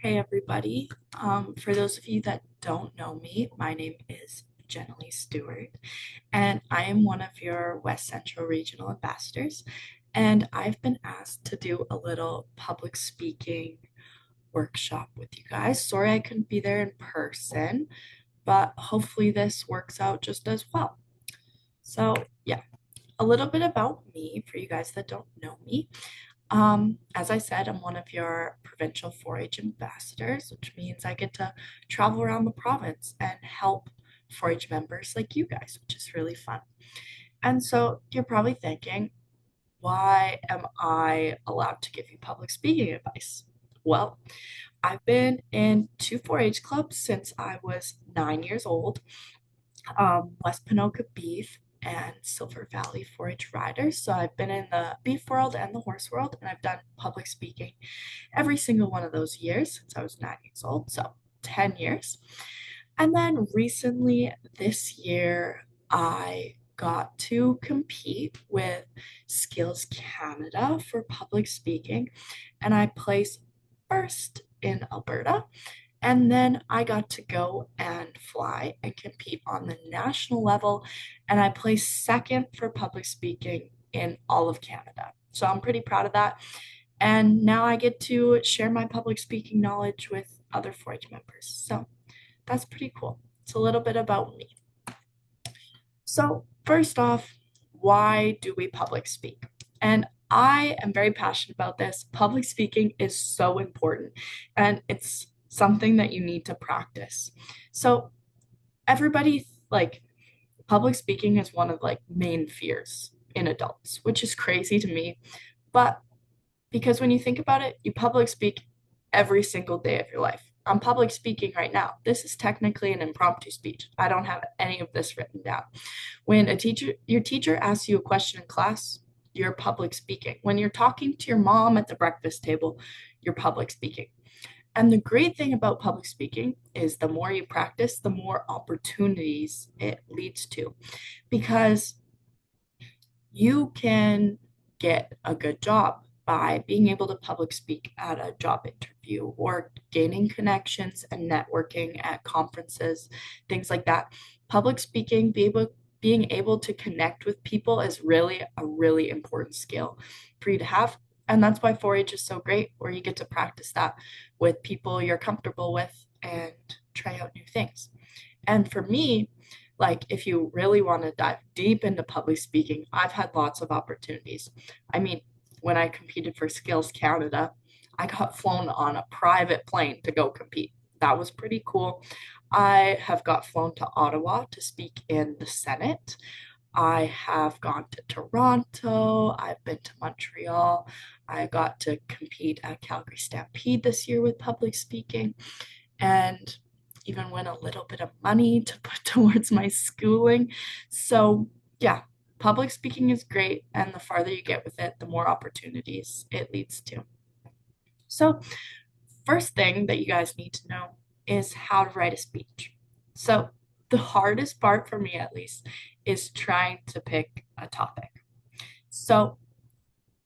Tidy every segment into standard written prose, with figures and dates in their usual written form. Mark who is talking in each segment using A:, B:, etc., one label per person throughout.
A: Hey everybody. For those of you that don't know me, my name is Jenny Stewart, and I am one of your West Central Regional Ambassadors. And I've been asked to do a little public speaking workshop with you guys. Sorry I couldn't be there in person, but hopefully this works out just as well. So, yeah, a little bit about me for you guys that don't know me. As I said, I'm one of your provincial 4-H ambassadors, which means I get to travel around the province and help 4-H members like you guys, which is really fun. And so you're probably thinking, why am I allowed to give you public speaking advice? Well, I've been in two 4-H clubs since I was 9 years old, West Pinoca Beef and Silver Valley 4-H Riders. So I've been in the beef world and the horse world, and I've done public speaking every single one of those years since I was 9 years old. So 10 years. And then recently this year, I got to compete with Skills Canada for public speaking, and I placed first in Alberta. And then I got to go and fly and compete on the national level. And I placed second for public speaking in all of Canada. So I'm pretty proud of that. And now I get to share my public speaking knowledge with other 4-H members. So that's pretty cool. It's a little bit about me. So, first off, why do we public speak? And I am very passionate about this. Public speaking is so important and it's something that you need to practice. So, everybody like public speaking is one of like main fears in adults, which is crazy to me. But because when you think about it, you public speak every single day of your life. I'm public speaking right now. This is technically an impromptu speech. I don't have any of this written down. When your teacher asks you a question in class, you're public speaking. When you're talking to your mom at the breakfast table, you're public speaking. And the great thing about public speaking is the more you practice, the more opportunities it leads to because you can get a good job by being able to public speak at a job interview or gaining connections and networking at conferences, things like that. Public speaking, being able to connect with people is really a really important skill for you to have. And that's why 4-H is so great, where you get to practice that with people you're comfortable with and try out new things. And for me, like if you really want to dive deep into public speaking, I've had lots of opportunities. I mean, when I competed for Skills Canada, I got flown on a private plane to go compete. That was pretty cool. I have got flown to Ottawa to speak in the Senate. I have gone to Toronto. I've been to Montreal. I got to compete at Calgary Stampede this year with public speaking and even win a little bit of money to put towards my schooling. So, yeah, public speaking is great. And the farther you get with it, the more opportunities it leads to. So, first thing that you guys need to know is how to write a speech. So, the hardest part for me, at least, is trying to pick a topic. So,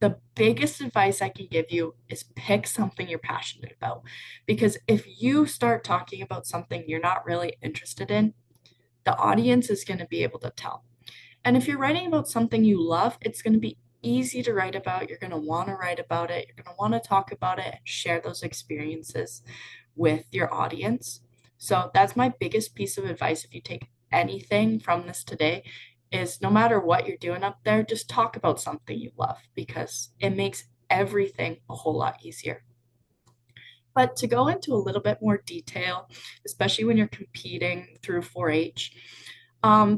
A: the biggest advice I can give you is pick something you're passionate about. Because if you start talking about something you're not really interested in, the audience is going to be able to tell. And if you're writing about something you love, it's going to be easy to write about. You're going to want to write about it. You're going to want to talk about it and share those experiences with your audience. So that's my biggest piece of advice. If you take anything from this today, is no matter what you're doing up there, just talk about something you love because it makes everything a whole lot easier. But to go into a little bit more detail, especially when you're competing through 4-H,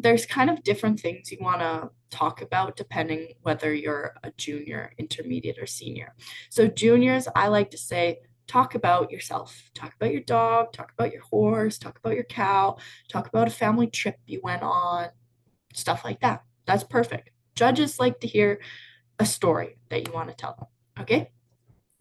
A: there's kind of different things you want to talk about depending whether you're a junior, intermediate, or senior. So, juniors, I like to say, talk about yourself, talk about your dog, talk about your horse, talk about your cow, talk about a family trip you went on, stuff like that. That's perfect. Judges like to hear a story that you want to tell them. Okay.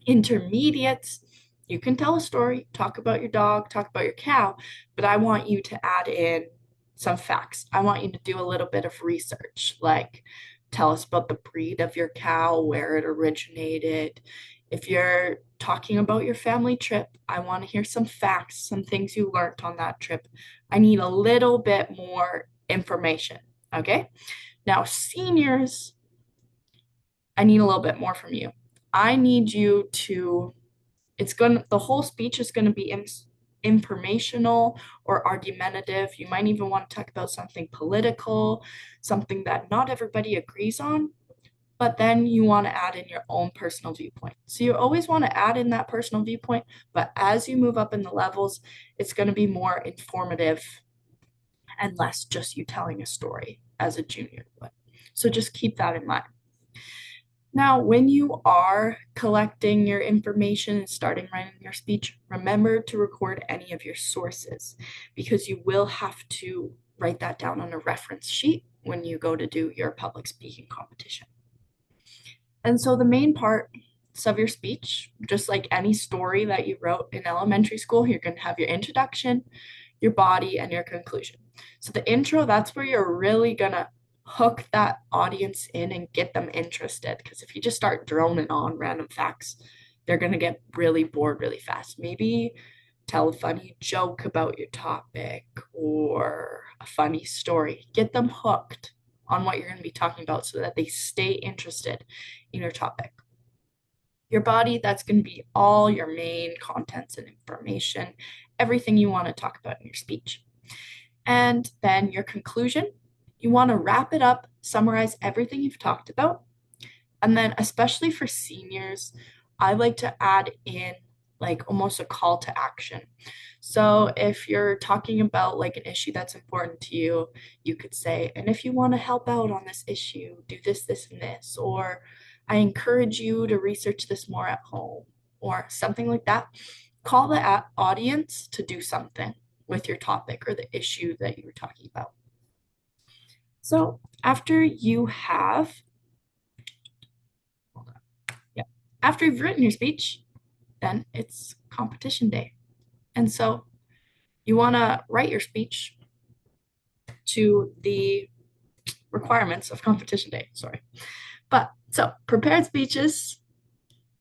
A: Intermediates, you can tell a story, talk about your dog, talk about your cow, but I want you to add in some facts. I want you to do a little bit of research, like tell us about the breed of your cow, where it originated, If you're talking about your family trip, I want to hear some facts, some things you learned on that trip. I need a little bit more information. Okay. Now, seniors, I need a little bit more from you. I need you to, the whole speech is going to be informational or argumentative. You might even want to talk about something political, something that not everybody agrees on, but then you want to add in your own personal viewpoint. So you always want to add in that personal viewpoint, but as you move up in the levels, it's going to be more informative and less just you telling a story as a junior would. So just keep that in mind. Now, when you are collecting your information and starting writing your speech, remember to record any of your sources because you will have to write that down on a reference sheet when you go to do your public speaking competition. And so the main parts of your speech, just like any story that you wrote in elementary school, you're going to have your introduction, your body, and your conclusion. So the intro, that's where you're really going to hook that audience in and get them interested. Because if you just start droning on random facts, they're going to get really bored really fast. Maybe tell a funny joke about your topic or a funny story. Get them hooked on what you're going to be talking about so that they stay interested in your topic. Your body, that's going to be all your main contents and information, everything you want to talk about in your speech. And then your conclusion, you want to wrap it up, summarize everything you've talked about. And then, especially for seniors, I like to add in like almost a call to action. So if you're talking about like an issue that's important to you, you could say, and if you want to help out on this issue, do this, this, and this, or I encourage you to research this more at home, or something like that. Call the audience to do something with your topic or the issue that you were talking about. So after you have, after you've written your speech, then it's competition day. And so you want to write your speech to the requirements of competition day. Sorry. But so prepared speeches,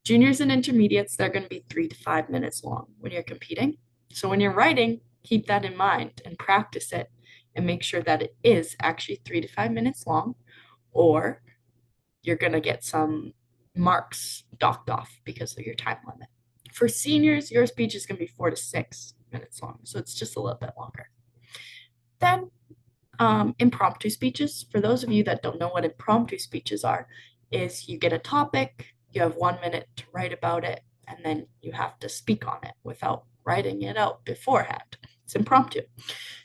A: juniors and intermediates, they're going to be 3 to 5 minutes long when you're competing. So when you're writing, keep that in mind and practice it and make sure that it is actually 3 to 5 minutes long, or you're going to get some marks docked off because of your time limit. For seniors, your speech is going to be 4 to 6 minutes long, so it's just a little bit longer. Then impromptu speeches. For those of you that don't know what impromptu speeches are, is you get a topic, you have 1 minute to write about it, and then you have to speak on it without writing it out beforehand. It's impromptu.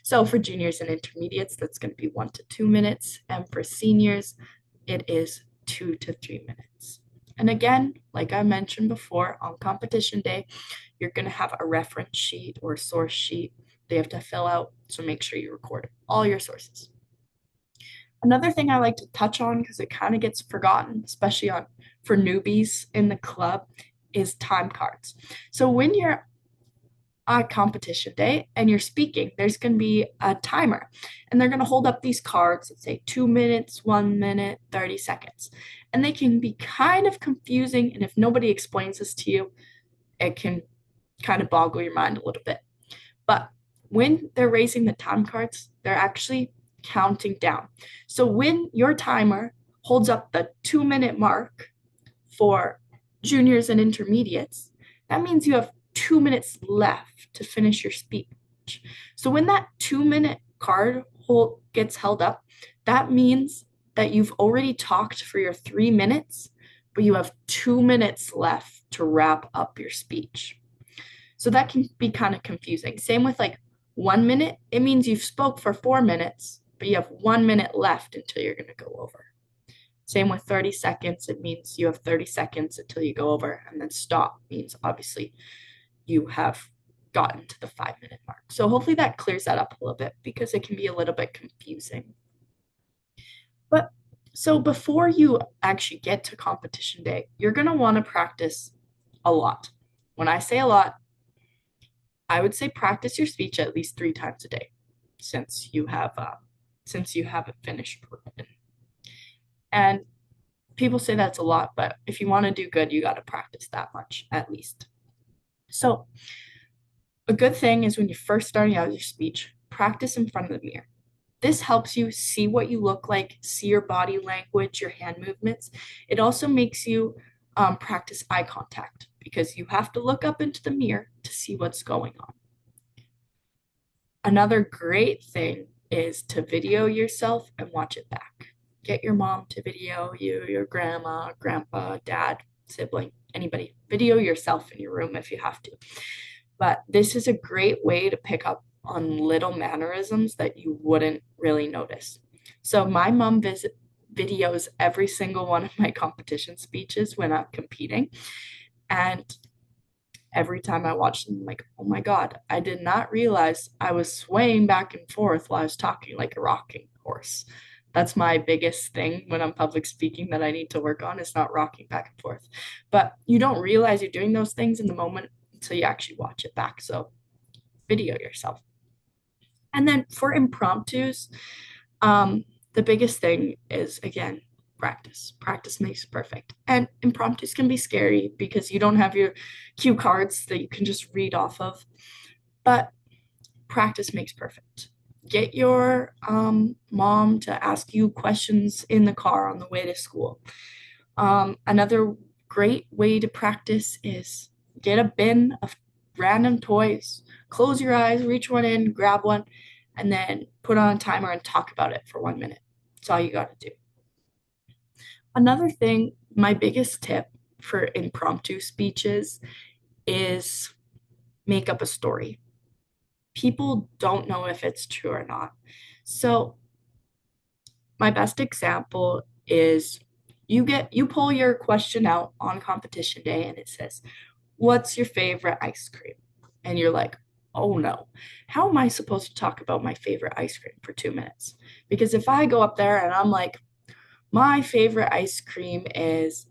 A: So for juniors and intermediates, that's going to be 1 to 2 minutes, and for seniors, it is 2 to 3 minutes. And again, like I mentioned before, on competition day, you're going to have a reference sheet or source sheet they have to fill out. So make sure you record all your sources. Another thing I like to touch on, because it kind of gets forgotten, especially for newbies in the club, is time cards. So when you're on competition day and you're speaking, there's going to be a timer, and they're going to hold up these cards that say 2 minutes, 1 minute, 30 seconds. And they can be kind of confusing. And if nobody explains this to you, it can kind of boggle your mind a little bit. But when they're raising the time cards, they're actually counting down. So when your timer holds up the 2 minute mark for juniors and intermediates, that means you have 2 minutes left to finish your speech. So when that 2 minute card gets held up, that means that you've already talked for your 3 minutes, but you have 2 minutes left to wrap up your speech. So that can be kind of confusing. Same with like 1 minute, it means you've spoke for 4 minutes, but you have 1 minute left until you're going to go over. Same with 30 seconds, it means you have 30 seconds until you go over, and then stop means obviously you have gotten to the 5 minute mark. So hopefully that clears that up a little bit because it can be a little bit confusing. But so before you actually get to competition day, you're going to want to practice a lot. When I say a lot, I would say practice your speech at least 3 times a day since you haven't finished written. And People say that's a lot, but if you want to do good, you got to practice that much at least. So, a good thing is when you're first starting out your speech, practice in front of the mirror. This helps you see what you look like, see your body language, your hand movements. It also makes you practice eye contact because you have to look up into the mirror to see what's going on. Another great thing is to video yourself and watch it back. Get your mom to video you, your grandma, grandpa, dad, sibling, anybody. Video yourself in your room if you have to. But this is a great way to pick up on little mannerisms that you wouldn't really notice. So my mom videos every single one of my competition speeches when I'm competing. And every time I watch them, I'm like, oh my God, I did not realize I was swaying back and forth while I was talking like a rocking horse. That's my biggest thing when I'm public speaking that I need to work on is not rocking back and forth. But you don't realize you're doing those things in the moment until you actually watch it back. So video yourself. And then for impromptus, the biggest thing is again, practice. Practice makes perfect. And impromptus can be scary because you don't have your cue cards that you can just read off of. But practice makes perfect. Get your mom to ask you questions in the car on the way to school. Another great way to practice is get a bin of random toys, close your eyes, reach one in, grab one, and then put on a timer and talk about it for 1 minute. That's all you got to do. Another thing, my biggest tip for impromptu speeches is make up a story. People don't know if it's true or not. So, my best example is you pull your question out on competition day and it says, "What's your favorite ice cream?" And you're like, "Oh no. How am I supposed to talk about my favorite ice cream for 2 minutes?" Because if I go up there and I'm like, "My favorite ice cream is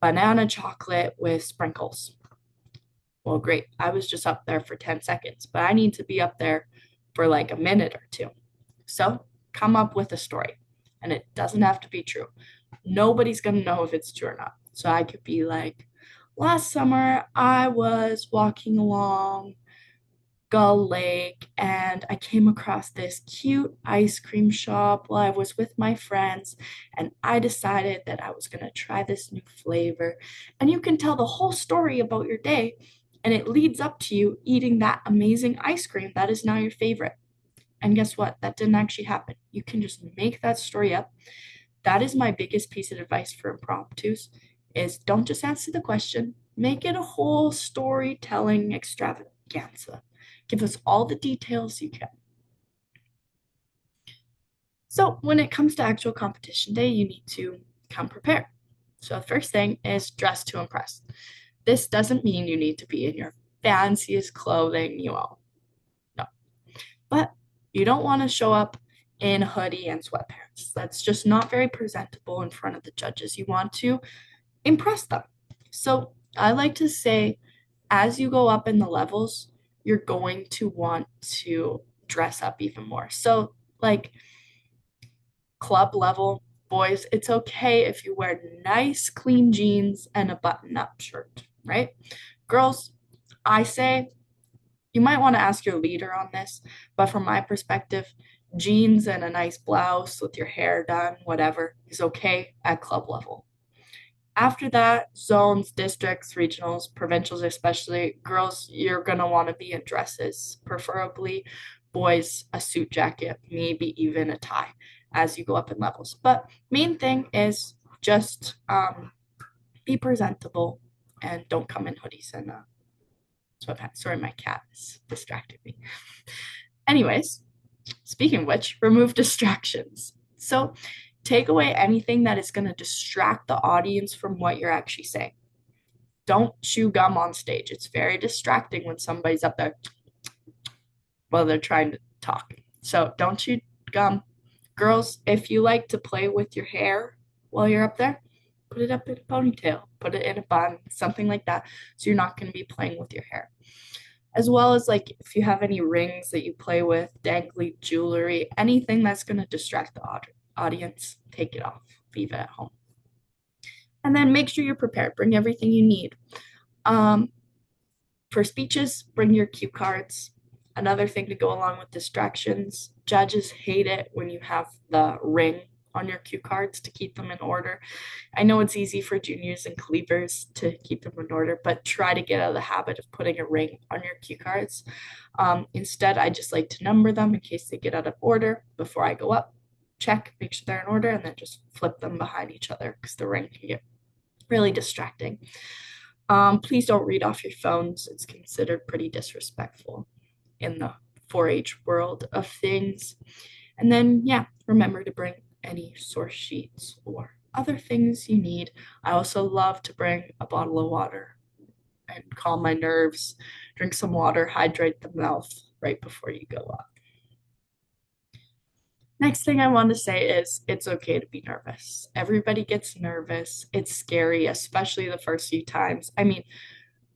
A: banana chocolate with sprinkles." Well, great. I was just up there for 10 seconds, but I need to be up there for like a minute or two. So come up with a story, and it doesn't have to be true. Nobody's going to know if it's true or not. So I could be like, last summer I was walking along Gull Lake and I came across this cute ice cream shop while I was with my friends, and I decided that I was going to try this new flavor. And you can tell the whole story about your day, and it leads up to you eating that amazing ice cream that is now your favorite. And guess what? That didn't actually happen. You can just make that story up. That is my biggest piece of advice for impromptus is don't just answer the question, make it a whole storytelling extravaganza. Give us all the details you can. So when it comes to actual competition day, you need to come prepared. So the first thing is dress to impress. This doesn't mean you need to be in your fanciest clothing you own. No. But you don't want to show up in a hoodie and sweatpants. That's just not very presentable in front of the judges. You want to impress them. So I like to say, as you go up in the levels, you're going to want to dress up even more. So, like club level, boys, it's okay if you wear nice, clean jeans and a button up shirt, right? Girls, I say you might want to ask your leader on this, but from my perspective, jeans and a nice blouse with your hair done, whatever, is okay at club level. After that, zones, districts, regionals, provincials, especially girls, you're going to want to be in dresses, preferably boys, a suit jacket, maybe even a tie as you go up in levels. But main thing is just be presentable and don't come in hoodies and sweatpants. Sorry, my cat is distracting me. Anyways, speaking of which, remove distractions. So take away anything that is going to distract the audience from what you're actually saying. Don't chew gum on stage. It's very distracting when somebody's up there while they're trying to talk. So don't chew gum. Girls, if you like to play with your hair while you're up there, put it up in a ponytail, put it in a bun, something like that. So you're not going to be playing with your hair. As well as like if you have any rings that you play with, dangly jewelry, anything that's going to distract the audience, take it off, leave it at home. And then make sure you're prepared. Bring everything you need. Um, for speeches, bring your cue cards. Another thing to go along with distractions. Judges hate it when you have the ring on your cue cards to keep them in order. I know it's easy for juniors and cleavers to keep them in order, but try to get out of the habit of putting a ring on your cue cards. Instead, I just like to number them in case they get out of order before I go up. Check, make sure they're in order, and then just flip them behind each other because the ring can get really distracting. Please don't read off your phones. It's considered pretty disrespectful in the 4-H world of things. And then, yeah, remember to bring any source sheets or other things you need. I also love to bring a bottle of water and calm my nerves, drink some water, hydrate the mouth right before you go up. Next thing I want to say is it's okay to be nervous. Everybody gets nervous. It's scary, especially the first few times. I mean,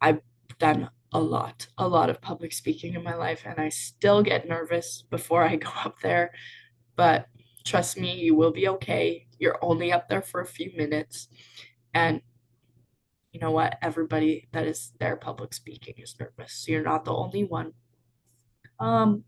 A: I've done a lot of public speaking in my life, and I still get nervous before I go up there. But trust me, you will be okay. You're only up there for a few minutes. And you know what? Everybody that is there public speaking is nervous. So you're not the only one. Um,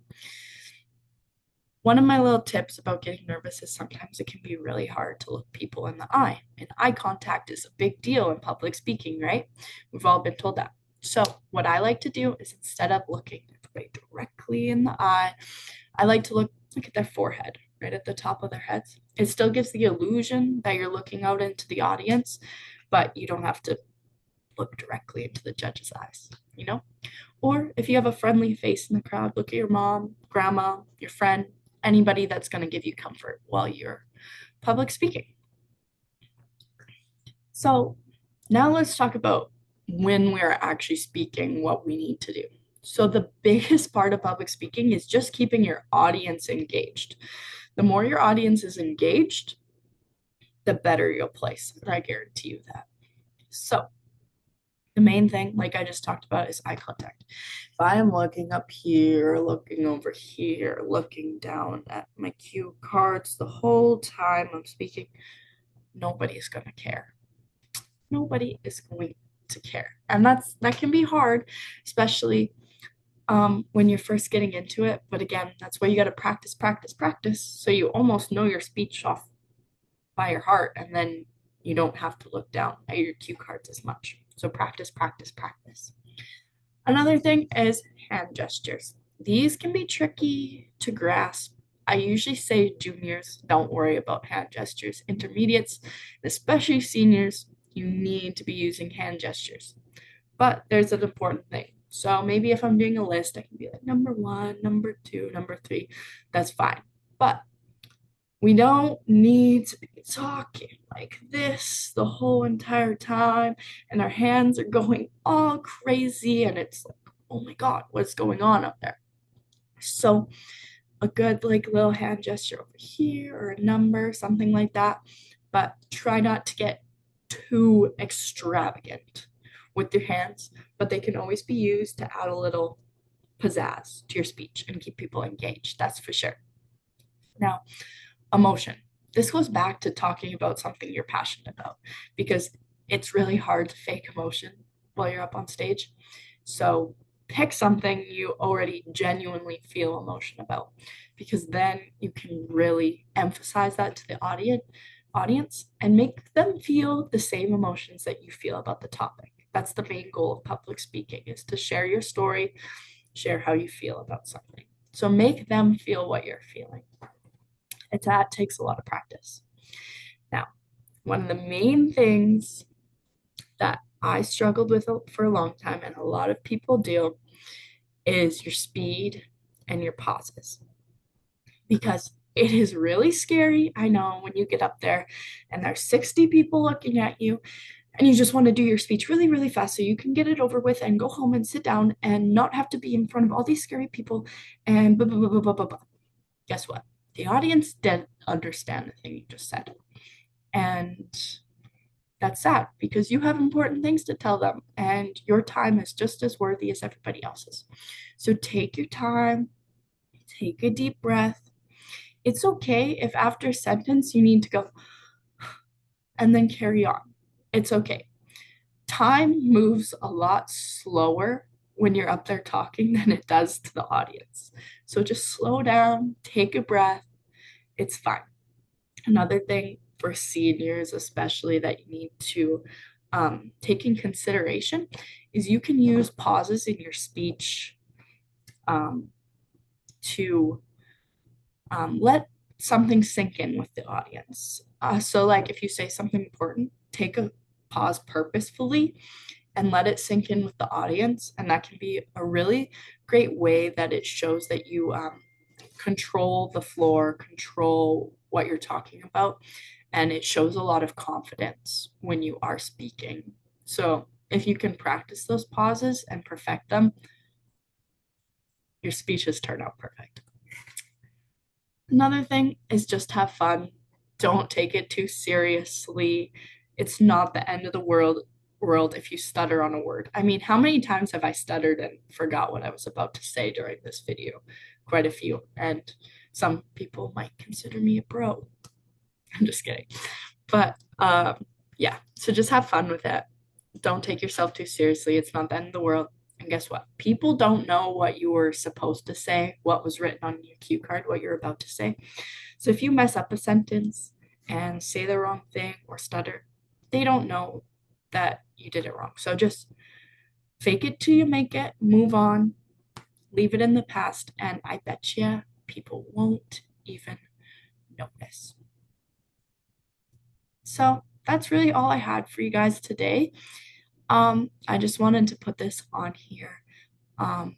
A: One of my little tips about getting nervous is sometimes it can be really hard to look people in the eye. And eye contact is a big deal in public speaking, right? We've all been told that. So, what I like to do is instead of looking everybody directly in the eye, I like to look at their forehead, right at the top of their heads. It still gives the illusion that you're looking out into the audience, but you don't have to look directly into the judge's eyes, you know? Or if you have a friendly face in the crowd, look at your mom, grandma, your friend, anybody that's going to give you comfort while you're public speaking. So now let's talk about when we're actually speaking, what we need to do. So the biggest part of public speaking is just keeping your audience engaged. The more your audience is engaged, the better you'll place. I guarantee you that. So the main thing, like I just talked about, is eye contact. If I am looking up here, looking over here, looking down at my cue cards the whole time I'm speaking, nobody's going to care. Nobody is going to care. And that can be hard, especially when you're first getting into it. But again, that's why you got to practice, practice, practice. So you almost know your speech off by your heart, and then you don't have to look down at your cue cards as much. So practice, practice, practice. Another thing is hand gestures. These can be tricky to grasp. I usually say juniors, don't worry about hand gestures. Intermediates, especially seniors, you need to be using hand gestures. But there's an important thing. So maybe if I'm doing a list, I can be like number one, number two, number three. That's fine. But we don't need to be talking like this the whole entire time, and our hands are going all crazy, and it's like, oh my God, what's going on up there? So, a good like little hand gesture over here or a number, something like that, but try not to get too extravagant with your hands, but they can always be used to add a little pizzazz to your speech and keep people engaged. That's for sure. Now, emotion. This goes back to talking about something you're passionate about because it's really hard to fake emotion while you're up on stage. So pick something you already genuinely feel emotion about because then you can really emphasize that to the audience and make them feel the same emotions that you feel about the topic. That's the main goal of public speaking is to share your story, share how you feel about something. So make them feel what you're feeling. That takes a lot of practice. Now, one of the main things that I struggled with for a long time, and a lot of people do, is your speed and your pauses. Because it is really scary, I know, when you get up there and there's 60 people looking at you, and you just want to do your speech really, really fast so you can get it over with and go home and sit down and not have to be in front of all these scary people and blah, blah, blah, blah, blah, blah, blah. Guess what? The audience didn't understand the thing you just said. And that's sad because you have important things to tell them and your time is just as worthy as everybody else's. So take your time, take a deep breath. It's okay if after a sentence you need to go and then carry on. it's okay. Time moves a lot slower when you're up there talking than it does to the audience. So just slow down, take a breath. It's fine. Another thing for seniors, especially that you need to take in consideration, is you can use pauses in your speech um, to let something sink in with the audience. So, like if you say something important, take a pause purposefully and let it sink in with the audience. And that can be a really great way that it shows that you control the floor, control what you're talking about. And it shows a lot of confidence when you are speaking. So, if you can practice those pauses and perfect them, your speeches turn out perfect. Another thing is just have fun. Don't take it too seriously. It's not the end of the world if you stutter on a word. I mean, how many times have I stuttered and forgot what I was about to say during this video? Quite a few. And some people might consider me a bro. I'm just kidding. But yeah, so just have fun with it. Don't take yourself too seriously. It's not the end of the world. And guess what? People don't know what you were supposed to say, what was written on your cue card, what you're about to say. So if you mess up a sentence and say the wrong thing or stutter, they don't know that you did it wrong. So just fake it till you make it, move on, leave it in the past, and I bet you people won't even notice. So that's really all I had for you guys today. I just wanted to put this on here.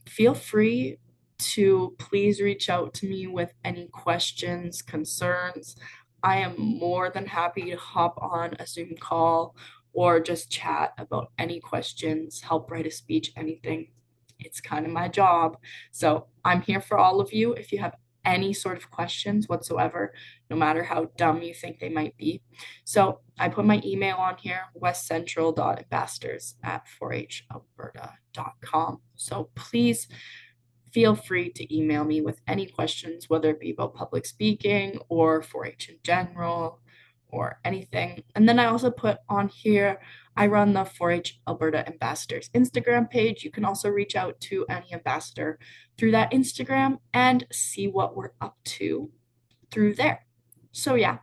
A: Feel free to please reach out to me with any questions, concerns. I am more than happy to hop on a Zoom call or just chat about any questions, help write a speech, anything. It's kind of my job. So I'm here for all of you. If you have any sort of questions whatsoever, no matter how dumb you think they might be. So I put my email on here, westcentral.ambassadors@4halberta.com. So please feel free to email me with any questions, whether it be about public speaking or 4-H in general or anything. And then I also put on here, I run the 4-H Alberta Ambassadors Instagram page. You can also reach out to any ambassador through that Instagram and see what we're up to through there. So yeah,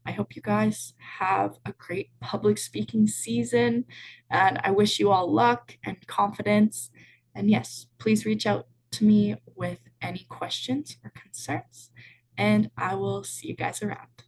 A: I hope you guys have a great public speaking season and I wish you all luck and confidence. And yes, please reach out to me with any questions or concerns and I will see you guys around.